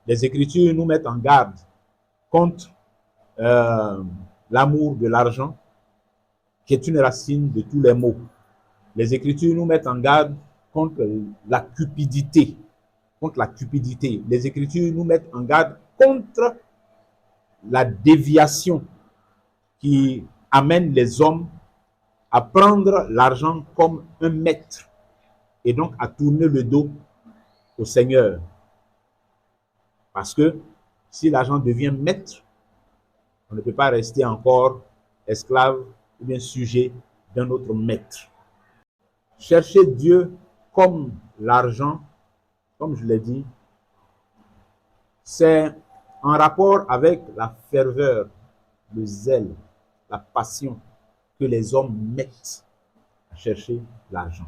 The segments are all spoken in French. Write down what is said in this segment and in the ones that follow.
Les Écritures nous mettent en garde contre l'amour de l'argent, qui est une racine de tous les maux. Les Écritures nous mettent en garde contre la cupidité. Contre la cupidité. Les Écritures nous mettent en garde contre la déviation qui amène les hommes à prendre l'argent comme un maître et donc à tourner le dos au Seigneur. Parce que si l'argent devient maître, on ne peut pas rester encore esclave ou bien sujet d'un autre maître. Chercher Dieu comme l'argent, comme je l'ai dit, c'est en rapport avec la ferveur, le zèle, la passion que les hommes mettent à chercher l'argent.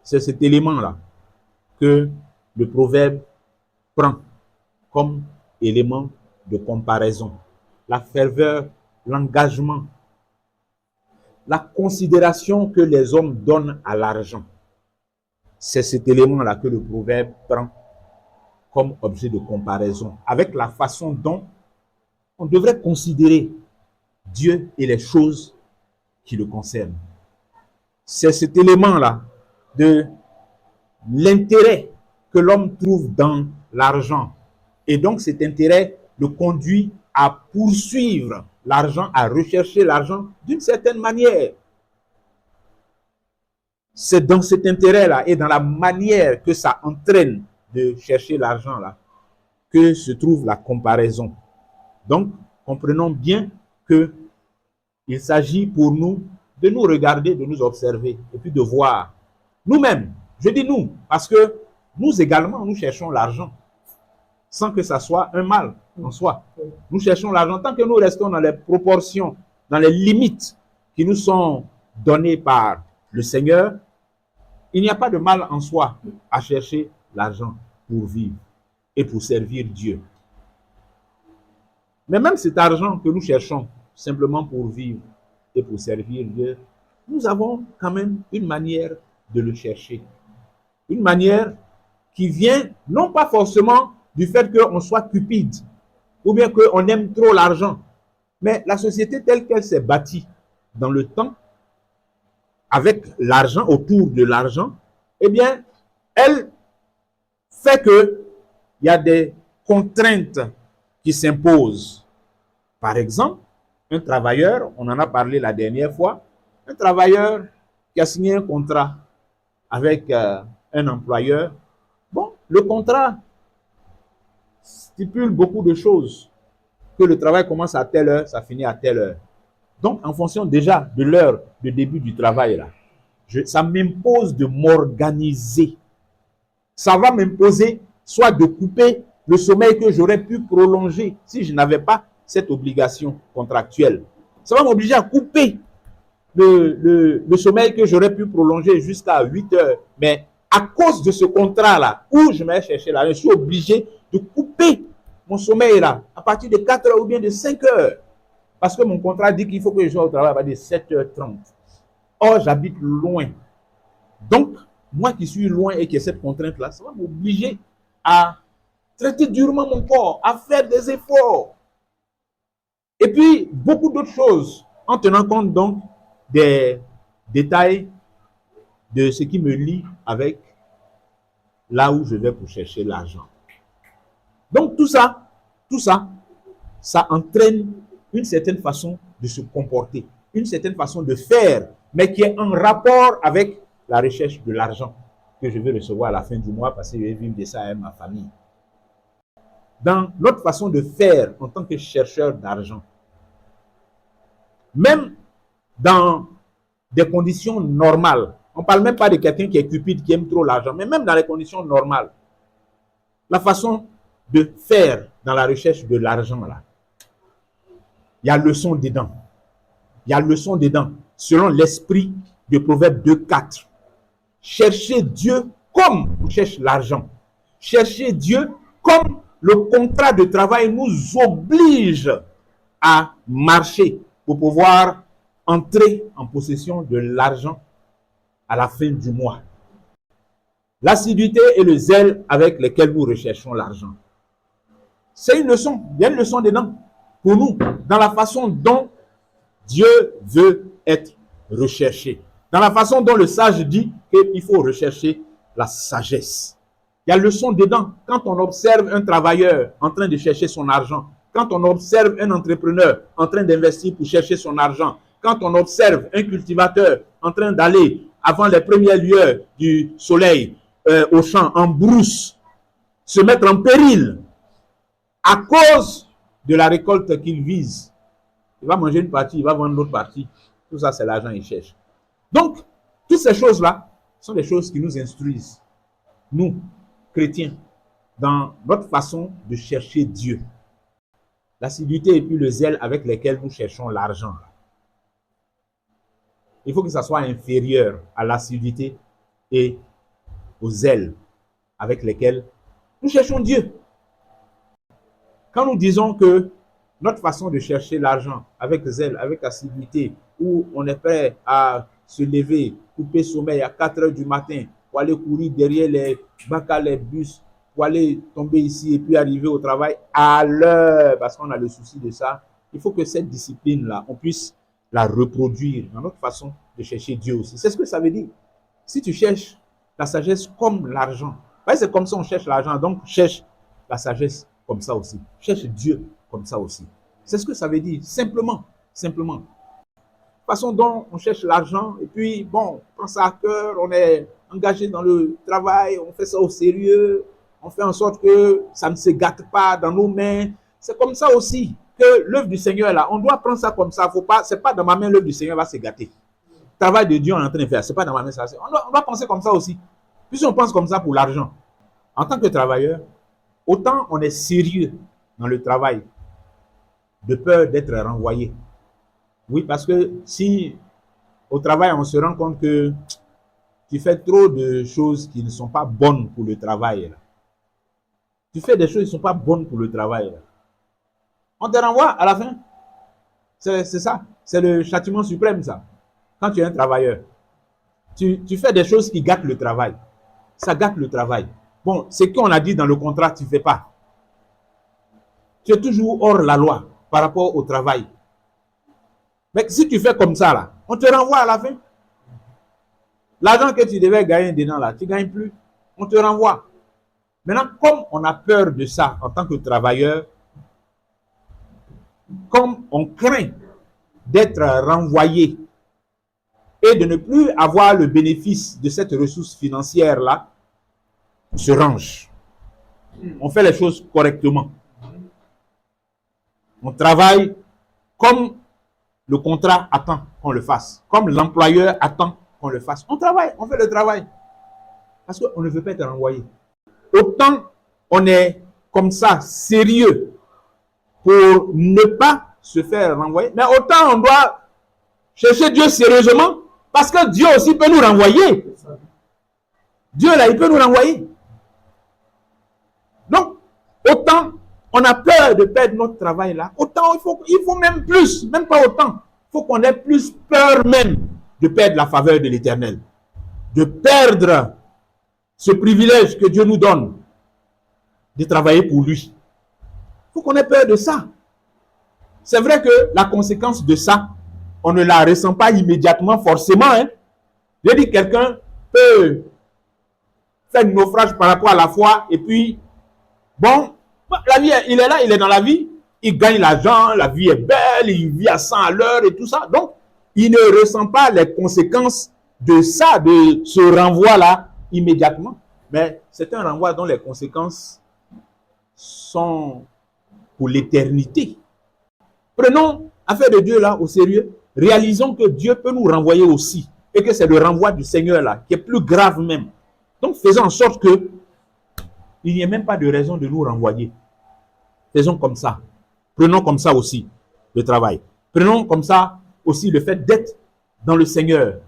C'est cet élément-là que le proverbe prend comme élément de comparaison. La ferveur, l'engagement, la considération que les hommes donnent à l'argent. C'est cet élément-là que le proverbe prend comme objet de comparaison avec la façon dont on devrait considérer Dieu et les choses qui le concernent. C'est cet élément-là de l'intérêt que l'homme trouve dans l'argent. Et donc cet intérêt le conduit à poursuivre l'argent, à rechercher l'argent d'une certaine manière. C'est dans cet intérêt-là et dans la manière que ça entraîne de chercher l'argent-là que se trouve la comparaison. Donc, comprenons bien qu'il s'agit pour nous de nous regarder, de nous observer et puis de voir nous-mêmes. Je dis nous, parce que nous également, nous cherchons l'argent sans que ça soit un mal en soi. Nous cherchons l'argent tant que nous restons dans les proportions, dans les limites qui nous sont données par le Seigneur. Il n'y a pas de mal en soi à chercher l'argent pour vivre et pour servir Dieu. Mais même cet argent que nous cherchons simplement pour vivre et pour servir Dieu, nous avons quand même une manière de le chercher. Une manière qui vient non pas forcément du fait qu'on soit cupide ou bien qu'on aime trop l'argent, mais la société telle qu'elle s'est bâtie dans le temps, avec l'argent, autour de l'argent, eh bien, elle fait qu'il y a des contraintes qui s'imposent. Par exemple, un travailleur, on en a parlé la dernière fois, un travailleur qui a signé un contrat avec un employeur, bon, le contrat stipule beaucoup de choses, que le travail commence à telle heure, ça finit à telle heure. Donc, en fonction déjà de l'heure de début du travail, là, ça m'impose de m'organiser. Ça va m'imposer soit de couper le sommeil que j'aurais pu prolonger si je n'avais pas cette obligation contractuelle. Ça va m'obliger à couper le sommeil que j'aurais pu prolonger jusqu'à 8 heures. Mais à cause de ce contrat-là, où je m'ai cherché là, je suis obligé de couper mon sommeil là, à partir de 4 heures ou bien de 5 heures. Parce que mon contrat dit qu'il faut que je sois au travail à partir de 7h30. Or, j'habite loin. Donc, moi qui suis loin et qui ai cette contrainte-là, ça va m'obliger à traiter durement mon corps, à faire des efforts. Et puis, beaucoup d'autres choses, en tenant compte donc des détails de ce qui me lie avec là où je vais pour chercher l'argent. Donc, tout ça, ça entraîne une certaine façon de se comporter, une certaine façon de faire, mais qui est en rapport avec la recherche de l'argent que je vais recevoir à la fin du mois parce que je vais vivre de ça avec ma famille. Dans notre façon de faire en tant que chercheur d'argent, même dans des conditions normales, on ne parle même pas de quelqu'un qui est cupide, qui aime trop l'argent, mais même dans les conditions normales, la façon de faire dans la recherche de l'argent, là, il y a leçon dedans. Il y a leçon dedans, selon l'esprit de Proverbe 2:4. Cherchez Dieu comme on cherche l'argent. Cherchez Dieu comme le contrat de travail nous oblige à marcher pour pouvoir entrer en possession de l'argent à la fin du mois. L'assiduité et le zèle avec lesquels nous recherchons l'argent. C'est une leçon, il y a une leçon dedans pour nous, dans la façon dont Dieu veut être recherché. Dans la façon dont le sage dit qu'il faut rechercher la sagesse. Il y a leçon dedans. Quand on observe un travailleur en train de chercher son argent, quand on observe un entrepreneur en train d'investir pour chercher son argent, quand on observe un cultivateur en train d'aller avant les premières lueurs du soleil au champ, en brousse, se mettre en péril à cause de la récolte qu'il vise. Il va manger une partie, il va vendre l'autre partie. Tout ça, c'est l'argent qu'il cherche. Donc, toutes ces choses-là sont des choses qui nous instruisent, nous, chrétiens, dans notre façon de chercher Dieu. L'assiduité et puis le zèle avec lesquels nous cherchons l'argent. Il faut que ça soit inférieur à l'assiduité et au zèle avec lesquels nous cherchons Dieu. Quand nous disons que notre façon de chercher l'argent avec zèle, avec assiduité, où on est prêt à se lever, couper sommeil à 4 heures du matin pour aller courir derrière les bacs à les bus, pour aller tomber ici et puis arriver au travail à l'heure, parce qu'on a le souci de ça, il faut que cette discipline-là, on puisse la reproduire dans notre façon de chercher Dieu aussi. C'est ce que ça veut dire. Si tu cherches la sagesse comme l'argent, c'est comme ça on cherche l'argent, donc cherche la sagesse comme ça aussi. Cherche Dieu comme ça aussi. C'est ce que ça veut dire, simplement, simplement. Façon dont on cherche l'argent, et puis, bon, on prend ça à cœur, on est engagé dans le travail, on fait ça au sérieux, on fait en sorte que ça ne se gâte pas dans nos mains. C'est comme ça aussi que l'œuvre du Seigneur, là, on doit prendre ça comme ça. Faut pas, c'est pas dans ma main l'œuvre du Seigneur va se gâter. Le travail de Dieu, on est en train de faire, c'est pas dans ma main ça. On doit penser comme ça aussi. Puis si on pense comme ça pour l'argent, en tant que travailleur, autant on est sérieux dans le travail, de peur d'être renvoyé. Oui, parce que si au travail, on se rend compte que tu fais trop de choses qui ne sont pas bonnes pour le travail. Là. Tu fais des choses qui ne sont pas bonnes pour le travail. Là. On te renvoie à la fin. C'est ça. C'est le châtiment suprême, ça. Quand tu es un travailleur, tu fais des choses qui gâtent le travail. Ça gâte le travail. Bon, ce qu'on a dit dans le contrat, tu ne fais pas. Tu es toujours hors la loi par rapport au travail. Mais si tu fais comme ça, là, on te renvoie à la fin. L'argent que tu devais gagner dedans, là, tu ne gagnes plus. On te renvoie. Maintenant, comme on a peur de ça en tant que travailleur, comme on craint d'être renvoyé et de ne plus avoir le bénéfice de cette ressource financière-là, on se range. On fait les choses correctement. On travaille comme le contrat attend qu'on le fasse, comme l'employeur attend qu'on le fasse. On travaille, on fait le travail. Parce qu'on ne veut pas être renvoyé. Autant on est comme ça, sérieux, pour ne pas se faire renvoyer, mais autant on doit chercher Dieu sérieusement, parce que Dieu aussi peut nous renvoyer. Dieu là, il peut nous renvoyer. Donc, autant on a peur de perdre notre travail là, autant il faut même plus, même pas autant. Il faut qu'on ait plus peur même de perdre la faveur de l'Éternel. De perdre ce privilège que Dieu nous donne de travailler pour lui. Il faut qu'on ait peur de ça. C'est vrai que la conséquence de ça, on ne la ressent pas immédiatement forcément. Hein. Je dis quelqu'un peut faire un naufrage par rapport à la foi et puis, bon, la vie, il est là, il est dans la vie, il gagne l'argent, la vie est belle, il vit à 100 à l'heure et tout ça. Donc, il ne ressent pas les conséquences de ça, de ce renvoi-là immédiatement. Mais c'est un renvoi dont les conséquences sont pour l'éternité. Prenons l'affaire de Dieu là au sérieux. Réalisons que Dieu peut nous renvoyer aussi. Et que c'est le renvoi du Seigneur là qui est plus grave même. Donc faisons en sorte que il n'y ait même pas de raison de nous renvoyer. Faisons comme ça. Prenons comme ça aussi le travail. Prenons comme ça aussi le fait d'être dans le Seigneur.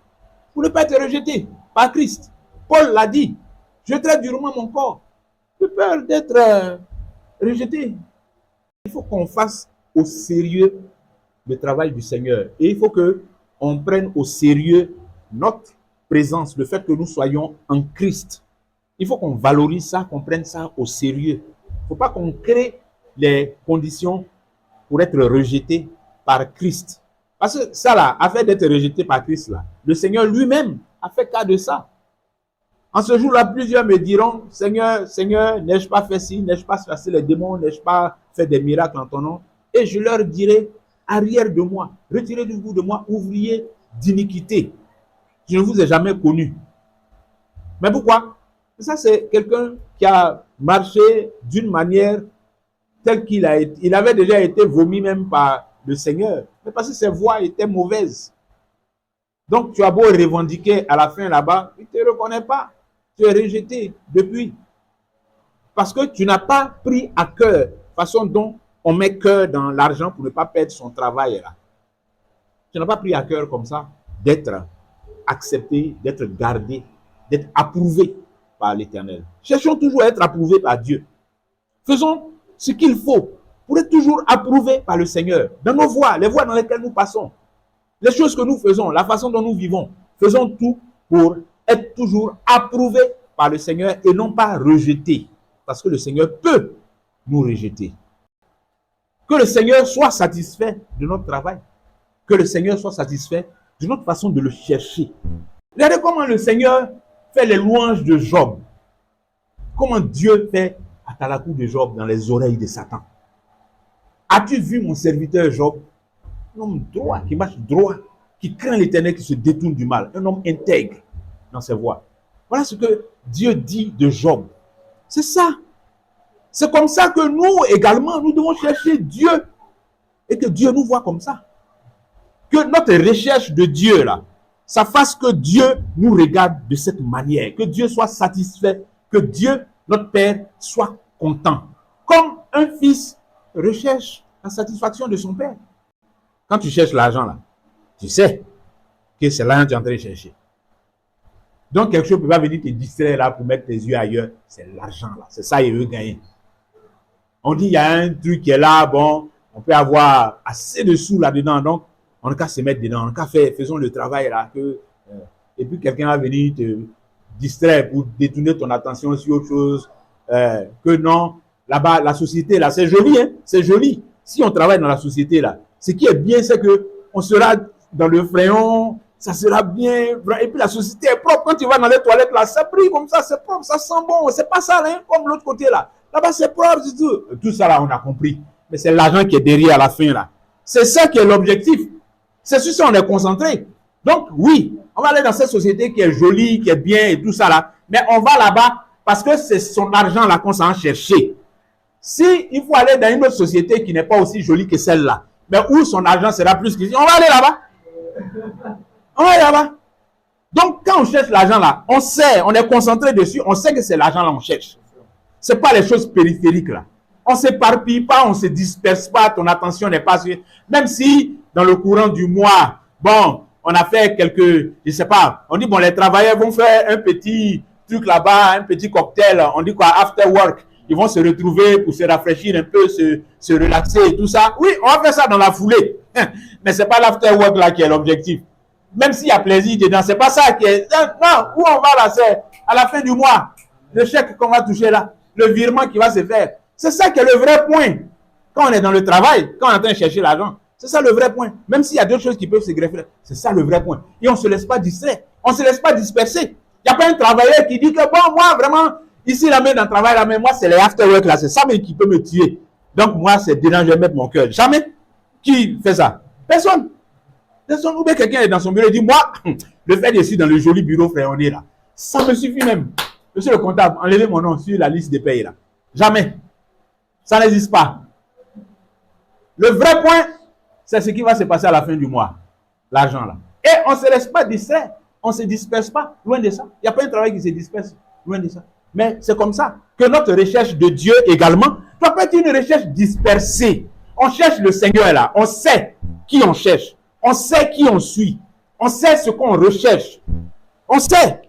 Pour ne pas être rejeté par Christ. Paul l'a dit. Je traite durement mon corps. J'ai peur d'être rejeté. Il faut qu'on fasse au sérieux le travail du Seigneur. Et il faut qu'on prenne au sérieux notre présence, le fait que nous soyons en Christ. Il faut qu'on valorise ça, qu'on prenne ça au sérieux. Il ne faut pas qu'on crée les conditions pour être rejeté par Christ. Parce que ça là, afin d'être rejeté par Christ là, le Seigneur lui-même a fait cas de ça. En ce jour-là, plusieurs me diront, Seigneur, Seigneur, n'ai-je pas fait ci, n'ai-je pas chassé les démons, n'ai-je pas fait des miracles en ton nom? Et je leur dirai, arrière de moi, retirez-vous de moi, ouvrier d'iniquité. Je ne vous ai jamais connu. Mais pourquoi? Ça, c'est quelqu'un qui a marché d'une manière telle qu'il a été. Il avait déjà été vomi même par le Seigneur, mais parce que ses voies étaient mauvaises. Donc, tu as beau revendiquer à la fin là-bas, il ne te reconnaît pas. Tu es rejeté depuis. Parce que tu n'as pas pris à cœur la façon dont on met cœur dans l'argent pour ne pas perdre son travail là. Tu n'as pas pris à cœur comme ça d'être accepté, d'être gardé, d'être approuvé par l'Éternel. Cherchons toujours à être approuvés par Dieu. Faisons ce qu'il faut pour être toujours approuvés par le Seigneur. Dans nos voies, les voies dans lesquelles nous passons, les choses que nous faisons, la façon dont nous vivons, faisons tout pour être toujours approuvés par le Seigneur et non pas rejetés. Parce que le Seigneur peut nous rejeter. Que le Seigneur soit satisfait de notre travail. Que le Seigneur soit satisfait de notre façon de le chercher. Regardez comment le Seigneur fait les louanges de Job. Comment Dieu fait Atalakou de Job dans les oreilles de Satan. As-tu vu mon serviteur Job? Un homme droit, qui marche droit, qui craint l'Éternel, qui se détourne du mal. Un homme intègre dans ses voies. Voilà ce que Dieu dit de Job. C'est ça. C'est comme ça que nous également, nous devons chercher Dieu. Et que Dieu nous voit comme ça. Que notre recherche de Dieu, là, ça fasse que Dieu nous regarde de cette manière. Que Dieu soit satisfait. Que Dieu, notre Père, soit content. Comme un fils recherche la satisfaction de son Père. Quand tu cherches l'argent, là, tu sais que c'est l'argent que tu es en train de chercher. Donc, quelque chose ne peut pas venir te distraire là pour mettre tes yeux ailleurs. C'est l'argent, là. C'est ça qu'il veut gagner. On dit, il y a un truc qui est là, bon, on peut avoir assez de sous là-dedans. Donc, on n'a qu'à se mettre dedans. On n'a qu'à faire, faisons le travail là. Et puis, quelqu'un va venir te distraire pour détourner ton attention sur autre chose. Que non, là-bas, la société, là, c'est joli, hein? C'est joli. Si on travaille dans la société, là, ce qui est bien, c'est qu'on sera dans le fréon, ça sera bien. Et puis la société est propre. Quand tu vas dans les toilettes, là, ça brille comme ça, c'est propre, ça sent bon. C'est pas ça, hein, comme l'autre côté, là. Là-bas, c'est propre, c'est tout. Tout ça, là, on a compris. Mais c'est l'argent qui est derrière à la fin, là. C'est ça qui est l'objectif. C'est sur ça qu'on est concentré. Donc, oui, on va aller dans cette société qui est jolie, qui est bien et tout ça, là. Mais on va là-bas parce que c'est son argent, là, qu'on s'en chercher. Si il faut aller dans une autre société qui n'est pas aussi jolie que celle-là, mais où son argent sera plus qu'ici, on va aller là-bas. On va aller là-bas. Donc, quand on cherche l'argent là, on sait, on est concentré dessus, on sait que c'est l'argent là qu'on cherche. Ce n'est pas les choses périphériques là. On ne s'éparpille pas, on ne se disperse pas, ton attention n'est pas sur... Même si, dans le courant du mois, bon, on a fait quelques, je ne sais pas, on dit, bon, les travailleurs vont faire un petit truc là-bas, un petit cocktail, on dit quoi, after work. Ils vont se retrouver pour se rafraîchir un peu, se relaxer et tout ça. Oui, on va faire ça dans la foulée. Mais ce n'est pas l'after work là qui est l'objectif. Même s'il y a plaisir dedans, ce n'est pas ça qui est... Non, où on va là, c'est à la fin du mois. Le chèque qu'on va toucher là, le virement qui va se faire. C'est ça qui est le vrai point. Quand on est dans le travail, quand on est en train de chercher l'argent, c'est ça le vrai point. Même s'il y a d'autres choses qui peuvent se greffer, c'est ça le vrai point. Et on ne se laisse pas distraire. On ne se laisse pas disperser. Il n'y a pas un travailleur qui dit que bon, moi vraiment... Ici, la main dans le travail, la main, moi, c'est les after-work là. C'est ça même qui peut me tuer. Donc, moi, c'est dedans, je vais mettre mon cœur. Jamais. Qui fait ça? Personne. Personne. Ou bien quelqu'un est dans son bureau et dit, moi, le fait d'être dans le joli bureau fréonné là, ça me suffit même. Monsieur le comptable, enlevez mon nom sur la liste des payes là. Jamais. Ça n'existe pas. Le vrai point, c'est ce qui va se passer à la fin du mois. L'argent là. Et on ne se laisse pas distraire. On ne se disperse pas. Loin de ça. Il n'y a pas un travail qui se disperse. Loin de ça. Mais c'est comme ça que notre recherche de Dieu également doit pas être une recherche dispersée. On cherche le Seigneur là. On sait qui on cherche. On sait qui on suit. On sait ce qu'on recherche. On sait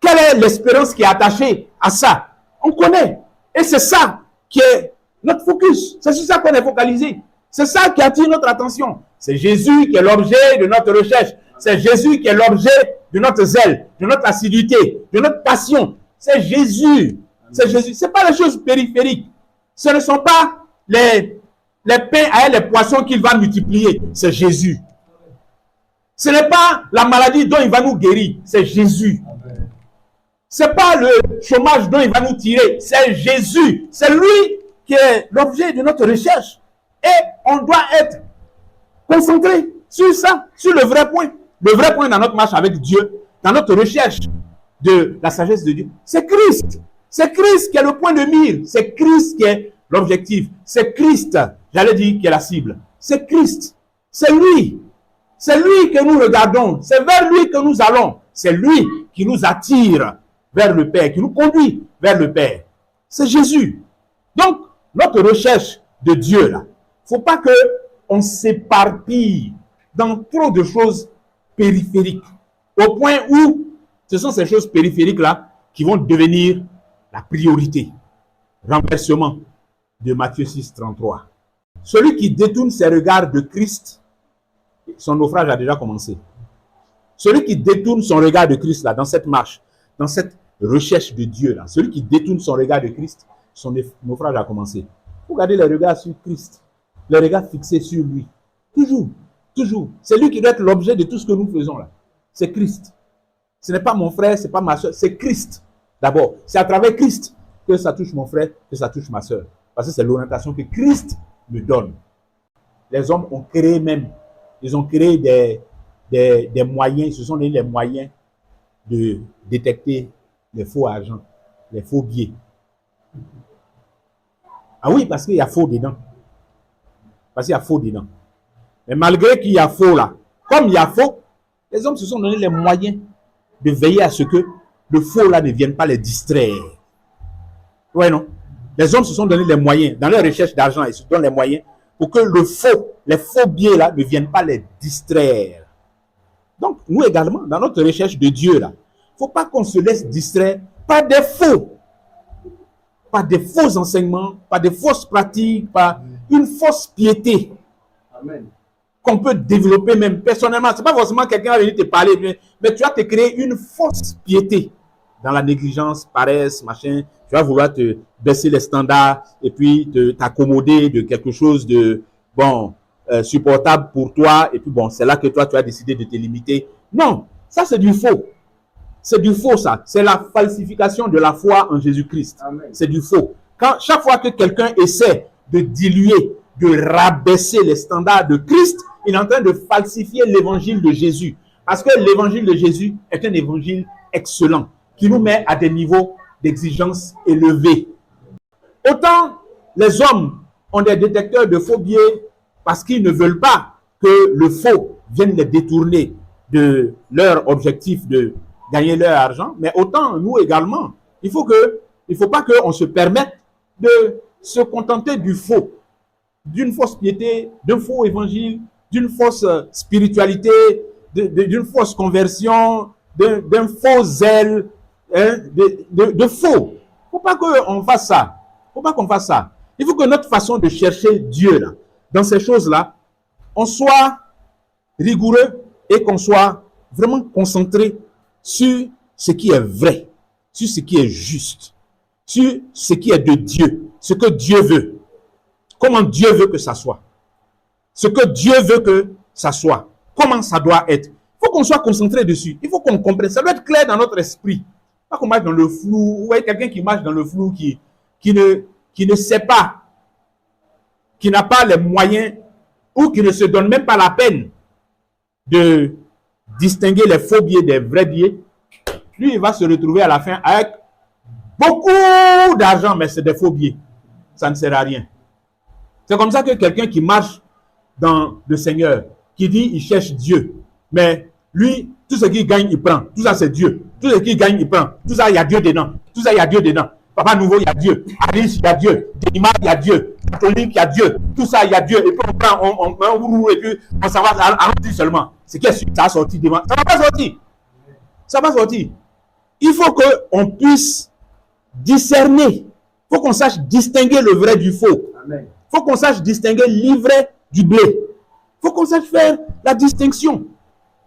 quelle est l'espérance qui est attachée à ça. On connaît. Et c'est ça qui est notre focus. C'est sur ça qu'on est focalisé. C'est ça qui attire notre attention. C'est Jésus qui est l'objet de notre recherche. C'est Jésus qui est l'objet de notre zèle, de notre assiduité, de notre passion. C'est Jésus. C'est Jésus. Ce n'est pas les choses périphériques. Ce ne sont pas les pains et les poissons qu'il va multiplier. C'est Jésus. Ce n'est pas la maladie dont il va nous guérir. C'est Jésus. Ce n'est pas le chômage dont il va nous tirer. C'est Jésus. C'est lui qui est l'objet de notre recherche. Et on doit être concentré sur ça, sur le vrai point. Le vrai point dans notre marche avec Dieu, dans notre recherche de la sagesse de Dieu, c'est Christ. C'est Christ qui est le point de mire. C'est Christ qui est l'objectif. C'est Christ, j'allais dire, qui est la cible. C'est Christ. C'est lui. C'est lui que nous regardons. C'est vers lui que nous allons. C'est lui qui nous attire vers le Père, qui nous conduit vers le Père. C'est Jésus. Donc, notre recherche de Dieu, là, il ne faut pas qu'on s'éparpille dans trop de choses périphériques. Au point où ce sont ces choses périphériques-là qui vont devenir la priorité. Renversement de Matthieu 6, 33. Celui qui détourne ses regards de Christ, son naufrage a déjà commencé. Celui qui détourne son regard de Christ, là, dans cette marche, dans cette recherche de Dieu, là, celui qui détourne son regard de Christ, son naufrage a commencé. Vous gardez les regards sur Christ, les regards fixés sur lui. Toujours, toujours. C'est lui qui doit être l'objet de tout ce que nous faisons là. C'est Christ. Ce n'est pas mon frère, ce n'est pas ma soeur, c'est Christ. D'abord, c'est à travers Christ que ça touche mon frère, que ça touche ma soeur. Parce que c'est l'orientation que Christ me donne. Les hommes ont créé même, ils ont créé des moyens, ils se sont donné les moyens de détecter les faux argent, les faux billets. Ah oui, parce qu'il y a faux dedans. Parce qu'il y a faux dedans. Mais malgré qu'il y a faux là, comme il y a faux, les hommes se sont donné les moyens de veiller à ce que le faux là ne vienne pas les distraire. Ouais, non? Les hommes se sont donné les moyens, dans leur recherche d'argent, ils se donnent les moyens pour que le faux, les faux billets là ne viennent pas les distraire. Donc, nous également, dans notre recherche de Dieu là, il ne faut pas qu'on se laisse distraire par des faux. Par des faux enseignements, par des fausses pratiques, par une fausse piété. Amen. Qu'on peut développer même personnellement. Ce n'est pas forcément quelqu'un va venir te parler, mais tu vas te créer une fausse piété dans la négligence, paresse, machin. Tu vas vouloir te baisser les standards et puis t'accommoder de quelque chose de bon, supportable pour toi. Et puis bon, c'est là que toi, tu as décidé de te limiter. Non, ça c'est du faux. C'est du faux ça. C'est la falsification de la foi en Jésus-Christ. C'est du faux. Chaque fois que quelqu'un essaie de diluer, de rabaisser les standards de Christ, il est en train de falsifier l'évangile de Jésus. Parce que l'évangile de Jésus est un évangile excellent, qui nous met à des niveaux d'exigence élevés. Autant les hommes ont des détecteurs de faux billets parce qu'ils ne veulent pas que le faux vienne les détourner de leur objectif de gagner leur argent, mais autant nous également, il faut pas qu'on se permette de se contenter du faux, d'une fausse piété, d'un faux évangile, d'une fausse spiritualité, d'une fausse conversion, d'un faux zèle, hein, de faux. Il ne faut pas qu'on fasse ça. Faut pas qu'on fasse ça. Il faut que notre façon de chercher Dieu, là, dans ces choses-là, on soit rigoureux et qu'on soit vraiment concentré sur ce qui est vrai, sur ce qui est juste, sur ce qui est de Dieu, ce que Dieu veut, comment Dieu veut que ça soit, ce que Dieu veut que ça soit, comment ça doit être. Il faut qu'on soit concentré dessus, il faut qu'on comprenne, ça doit être clair dans notre esprit. Pas qu'on marche dans le flou, vous voyez quelqu'un qui marche dans le flou, qui ne sait pas, qui n'a pas les moyens, ou qui ne se donne même pas la peine de distinguer les faux billets des vrais billets, lui, il va se retrouver à la fin avec beaucoup d'argent, mais c'est des faux billets. Ça ne sert à rien. C'est comme ça que quelqu'un qui marche dans le Seigneur, qui dit il cherche Dieu, mais lui, tout ce qu'il gagne, il prend. Tout ça, c'est Dieu. Tout ce qu'il gagne, il prend. Tout ça, il y a Dieu dedans. Tout ça, il y a Dieu dedans. Papa Nouveau, il y a Dieu. Alice, il y a Dieu. Dénima, il y a Dieu. Catholique, il y a Dieu. Tout ça, il y a Dieu. Et puis on prend, et puis on s'en va, allons-y seulement. C'est qui est sûr, ça a sorti devant. Ça ne va pas sortir. Ça va sortir. Il faut qu'on puisse discerner. Il faut qu'on sache distinguer le vrai du faux. Il faut qu'on sache distinguer l'ivraie du blé. Il faut qu'on sache faire la distinction.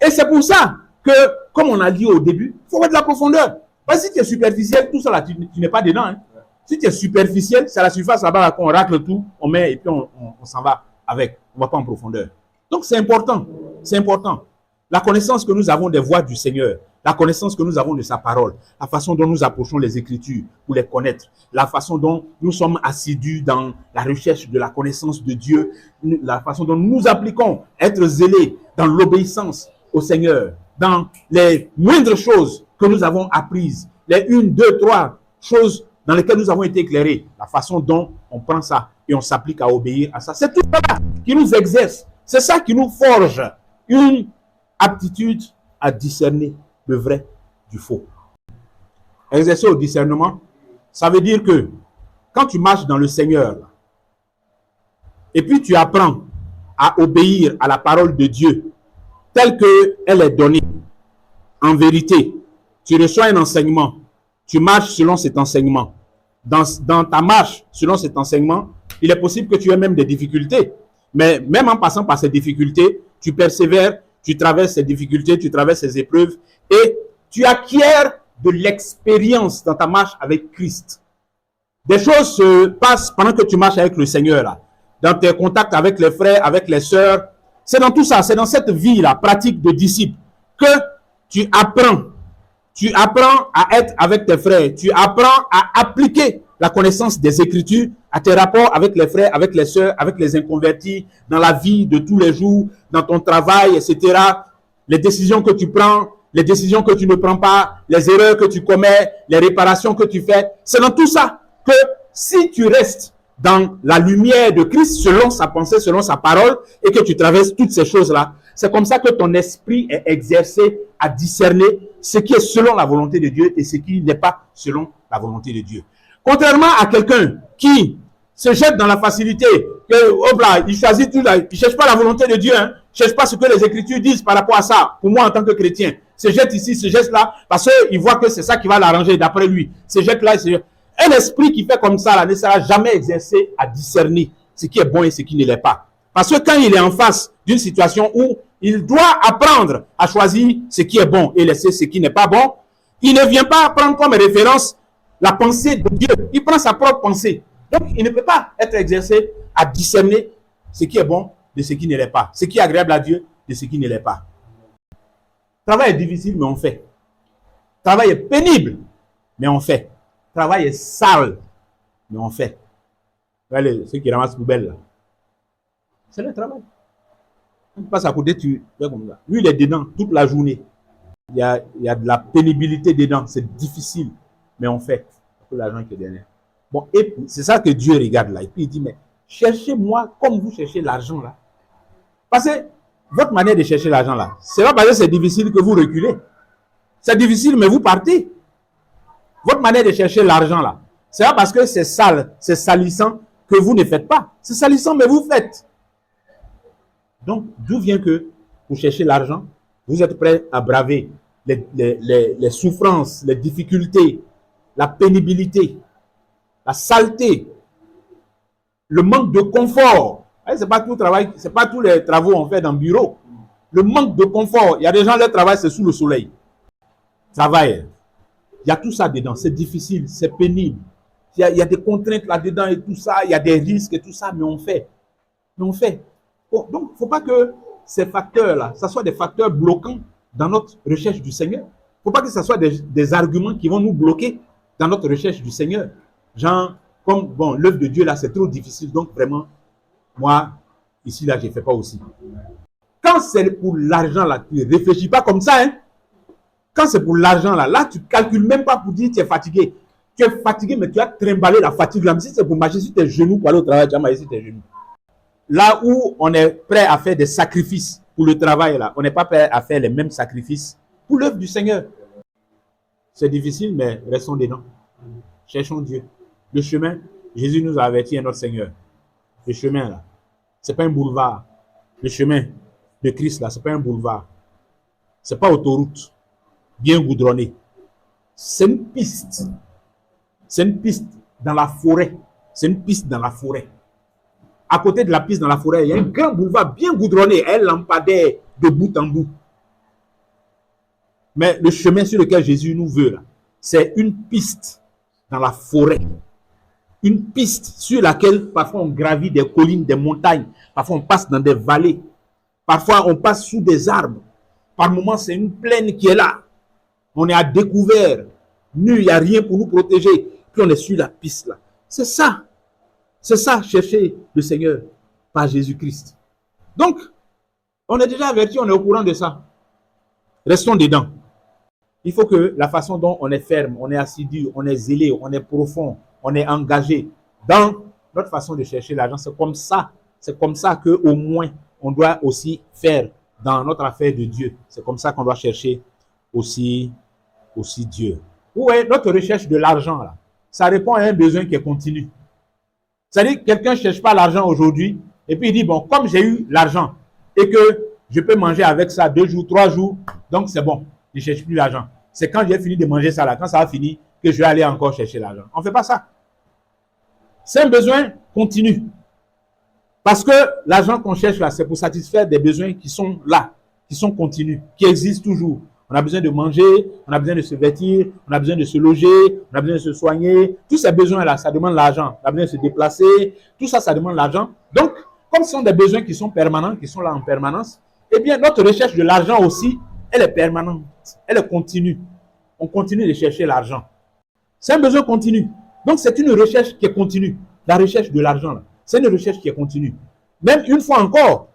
Et c'est pour ça que, comme on a dit au début, il faut avoir de la profondeur. Parce que si tu es superficiel, tout ça là, tu n'es pas dedans. Hein. Si tu es superficiel, c'est à la surface là-bas qu'on racle tout, on met et puis on s'en va avec. On ne va pas en profondeur. Donc c'est important. C'est important. La connaissance que nous avons des voies du Seigneur, la connaissance que nous avons de sa parole, la façon dont nous approchons les Écritures pour les connaître, la façon dont nous sommes assidus dans la recherche de la connaissance de Dieu, la façon dont nous appliquons être zélés dans l'obéissance au Seigneur, dans les moindres choses que nous avons apprises, les 1, 2, 3 choses dans lesquelles nous avons été éclairés, la façon dont on prend ça et on s'applique à obéir à ça. C'est tout ça qui nous exerce. C'est ça qui nous forge une aptitude à discerner le vrai du faux. Exercer au discernement, ça veut dire que quand tu marches dans le Seigneur et puis tu apprends à obéir à la parole de Dieu telle qu'elle est donnée, en vérité, tu reçois un enseignement, tu marches selon cet enseignement. Dans ta marche selon cet enseignement, il est possible que tu aies même des difficultés. Mais même en passant par ces difficultés, tu persévères, tu traverses ces difficultés, tu traverses ces épreuves et tu acquiers de l'expérience dans ta marche avec Christ. Des choses se passent pendant que tu marches avec le Seigneur, là, dans tes contacts avec les frères, avec les sœurs. C'est dans tout ça, c'est dans cette vie-là, pratique de disciple, que tu apprends. Tu apprends à être avec tes frères. Tu apprends à appliquer la connaissance des Écritures à tes rapports avec les frères, avec les sœurs, avec les inconvertis, dans la vie de tous les jours, dans ton travail, etc. Les décisions que tu prends, les décisions que tu ne prends pas, les erreurs que tu commets, les réparations que tu fais. C'est dans tout ça que si tu restes dans la lumière de Christ, selon sa pensée, selon sa parole, et que tu traverses toutes ces choses-là, c'est comme ça que ton esprit est exercé à discerner ce qui est selon la volonté de Dieu et ce qui n'est pas selon la volonté de Dieu. Contrairement à quelqu'un qui se jette dans la facilité, que, hop là, il choisit tout là, il ne cherche pas la volonté de Dieu, hein, il ne cherche pas ce que les Écritures disent par rapport à ça, pour moi en tant que chrétien, se jette ici, se jette là, parce qu'il voit que c'est ça qui va l'arranger d'après lui, se jette là, se jette. Un esprit qui fait comme ça là, ne sera jamais exercé à discerner ce qui est bon et ce qui ne l'est pas. Parce que quand il est en face d'une situation où il doit apprendre à choisir ce qui est bon et laisser ce qui n'est pas bon, il ne vient pas prendre comme référence la pensée de Dieu. Il prend sa propre pensée. Donc, il ne peut pas être exercé à discerner ce qui est bon de ce qui ne l'est pas. Ce qui est agréable à Dieu de ce qui ne l'est pas. Le travail est difficile, mais on fait. Le travail est pénible, mais on fait. Le travail est sale, mais on fait. Regardez ceux qui ramassent poubelle là. C'est le travail. Quand tu passes à côté, tu fais comme ça. Lui, il est dedans toute la journée. Il y a de la pénibilité dedans. C'est difficile, mais on fait. C'est l'argent qui est derrière. Bon, et c'est ça que Dieu regarde là. Et puis il dit, mais cherchez-moi comme vous cherchez l'argent là. Parce que votre manière de chercher l'argent là, c'est pas parce que c'est difficile que vous reculez. C'est difficile, mais vous partez. Votre manière de chercher l'argent là, c'est pas parce que c'est sale, c'est salissant que vous ne faites pas. C'est salissant, mais vous faites. Donc, d'où vient que pour chercher l'argent, vous êtes prêt à braver les souffrances, les difficultés, la pénibilité, la saleté, le manque de confort. C'est pas tout travail, c'est pas tous les travaux qu'on fait dans le bureau. Le manque de confort. Il y a des gens qui travaillent, c'est sous le soleil. Travail. Il y a tout ça dedans. C'est difficile, c'est pénible. Il y a des contraintes là-dedans et tout ça. Il y a des risques et tout ça, mais on fait. Mais on fait. Bon, donc, il ne faut pas que ces facteurs-là, ça soit des facteurs bloquants dans notre recherche du Seigneur. Il ne faut pas que ce soit des arguments qui vont nous bloquer dans notre recherche du Seigneur. Genre, comme, bon, l'œuvre de Dieu, là, c'est trop difficile. Donc, vraiment, moi, ici, là, je ne fais pas aussi. Quand c'est pour l'argent, là, tu ne réfléchis pas comme ça, hein. Quand c'est pour l'argent, là, tu ne calcules même pas pour dire que tu es fatigué. Tu es fatigué, mais tu as trimballé la fatigue. Là. Mais si c'est pour marcher sur tes genoux pour aller au travail, tu as marché sur tes genoux. Là où on est prêt à faire des sacrifices pour le travail, là, on n'est pas prêt à faire les mêmes sacrifices pour l'œuvre du Seigneur. C'est difficile, mais restons dedans. Cherchons Dieu. Le chemin, Jésus nous a averti, notre Seigneur. Le chemin, là, ce n'est pas un boulevard. Le chemin de Christ, là, ce n'est pas un boulevard. Ce n'est pas autoroute, bien goudronnée. C'est une piste. C'est une piste dans la forêt. C'est une piste dans la forêt. À côté de la piste dans la forêt, il y a un grand boulevard bien goudronné, un lampadaire de bout en bout. Mais le chemin sur lequel Jésus nous veut, là, c'est une piste dans la forêt. Une piste sur laquelle parfois on gravit des collines, des montagnes. Parfois on passe dans des vallées. Parfois on passe sous des arbres. Par moments c'est une plaine qui est là. On est à découvert. Nu, il n'y a rien pour nous protéger. Puis on est sur la piste là. C'est ça. C'est ça, chercher le Seigneur par Jésus-Christ. Donc, on est déjà averti, on est au courant de ça. Restons dedans. Il faut que la façon dont on est ferme, on est assidu, on est zélé, on est profond, on est engagé dans notre façon de chercher l'argent. C'est comme ça que au moins on doit aussi faire dans notre affaire de Dieu. C'est comme ça qu'on doit chercher aussi Dieu. Ouais, notre recherche de l'argent là, ça répond à un besoin qui est continu. C'est-à-dire que quelqu'un ne cherche pas l'argent aujourd'hui et puis il dit bon, comme j'ai eu l'argent et que je peux manger avec ça 2 jours, 3 jours, donc c'est bon, je ne cherche plus l'argent. C'est quand j'ai fini de manger ça là, quand ça va finir, que je vais aller encore chercher l'argent. On ne fait pas ça. C'est un besoin continu. Parce que l'argent qu'on cherche là, c'est pour satisfaire des besoins qui sont là, qui sont continus, qui existent toujours. On a besoin de manger, on a besoin de se vêtir, on a besoin de se loger, on a besoin de se soigner. Tous ces besoins-là, ça demande l'argent. On a besoin de se déplacer. Tout ça, ça demande l'argent. Donc, comme ce sont des besoins qui sont permanents, qui sont là en permanence, eh bien, notre recherche de l'argent aussi, elle est permanente. Elle est continue. On continue de chercher l'argent. C'est un besoin continu. Donc, c'est une recherche qui est continue. La recherche de l'argent, c'est une recherche qui est continue. Même une fois encore,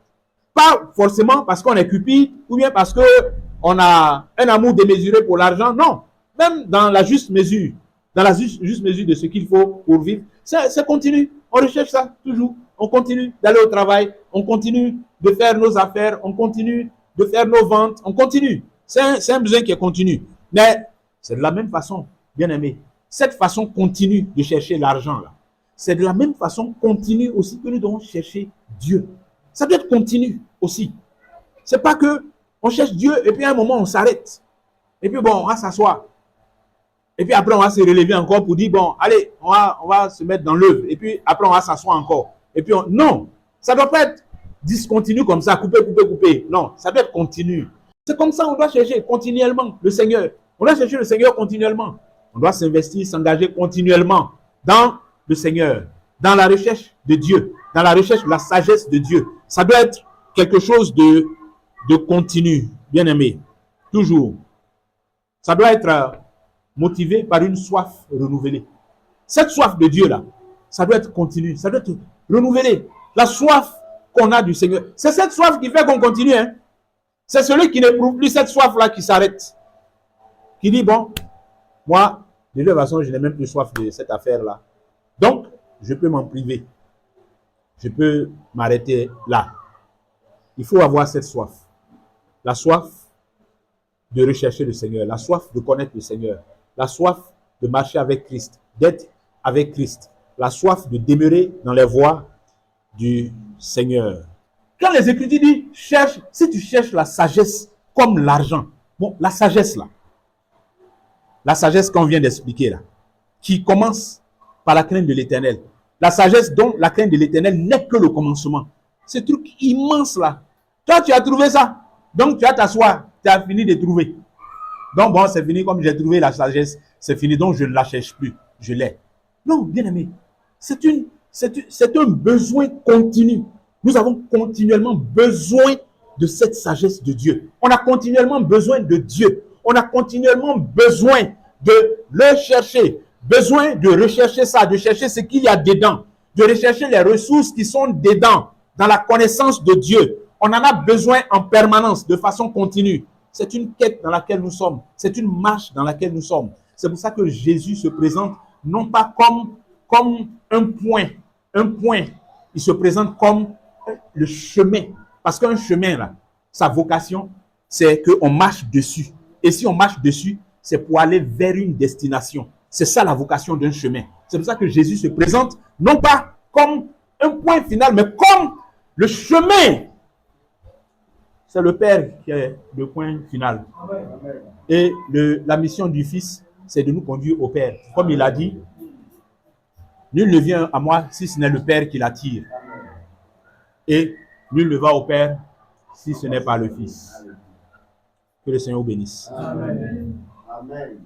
pas forcément parce qu'on est cupide ou bien parce qu'on a un amour démesuré pour l'argent. Non. Même dans la juste mesure, de ce qu'il faut pour vivre, c'est continu. On recherche ça toujours. On continue d'aller au travail. On continue de faire nos affaires. On continue de faire nos ventes. On continue. C'est un besoin qui est continu. Mais c'est de la même façon, bien aimé. Cette façon continue de chercher l'argent là, c'est de la même façon continue aussi que nous devons chercher Dieu. Ça doit être continu aussi. C'est pas que on cherche Dieu et puis à un moment on s'arrête. Et puis bon, on va s'asseoir. Et puis après on va se relever encore pour dire bon, allez, on va se mettre dans l'œuvre. Et puis après on va s'asseoir encore. Et puis non, ça doit pas être discontinu comme ça, couper. Non, ça doit être continu. C'est comme ça on doit chercher continuellement le Seigneur. On doit chercher le Seigneur continuellement. On doit s'investir, s'engager continuellement dans le Seigneur, dans la recherche de Dieu, dans la recherche de la sagesse de Dieu. Ça doit être quelque chose de continu, bien aimé, toujours. Ça doit être motivé par une soif renouvelée. Cette soif de Dieu-là, ça doit être continu, ça doit être renouvelé. La soif qu'on a du Seigneur, c'est cette soif qui fait qu'on continue. Hein? C'est celui qui n'éprouve plus cette soif-là qui s'arrête. Qui dit, bon, moi, de toute façon, je n'ai même plus soif de cette affaire-là. Donc, je peux m'en priver. Je peux m'arrêter là. Il faut avoir cette soif. La soif de rechercher le Seigneur. La soif de connaître le Seigneur. La soif de marcher avec Christ. D'être avec Christ. La soif de demeurer dans les voies du Seigneur. Quand les Écritures disent, cherche, si tu cherches la sagesse comme l'argent. Bon, la sagesse là. La sagesse qu'on vient d'expliquer là. Qui commence par la crainte de l'Éternel. La sagesse dont la crainte de l'Éternel n'est que le commencement. Ce truc immense là. Toi, tu as trouvé ça. Donc, tu vas t'asseoir. Tu as fini de trouver. Donc, bon, c'est fini comme j'ai trouvé la sagesse. C'est fini, donc je ne la cherche plus. Je l'ai. Non, bien aimé. C'est un besoin continu. Nous avons continuellement besoin de cette sagesse de Dieu. On a continuellement besoin de Dieu. On a continuellement besoin de le chercher. Besoin de rechercher ça, de chercher ce qu'il y a dedans, de rechercher les ressources qui sont dedans, dans la connaissance de Dieu. On en a besoin en permanence, de façon continue. C'est une quête dans laquelle nous sommes. C'est une marche dans laquelle nous sommes. C'est pour ça que Jésus se présente non pas comme un point. Il se présente comme le chemin. Parce qu'un chemin, là, sa vocation, c'est qu'on marche dessus. Et si on marche dessus, c'est pour aller vers une destination. C'est ça la vocation d'un chemin. C'est pour ça que Jésus se présente non pas comme un point final, mais comme le chemin. C'est le Père qui est le point final. Et la mission du Fils, c'est de nous conduire au Père. Comme il a dit, nul ne vient à moi si ce n'est le Père qui l'attire. Et nul ne va au Père si ce n'est pas le Fils. Que le Seigneur vous bénisse. Amen. Amen.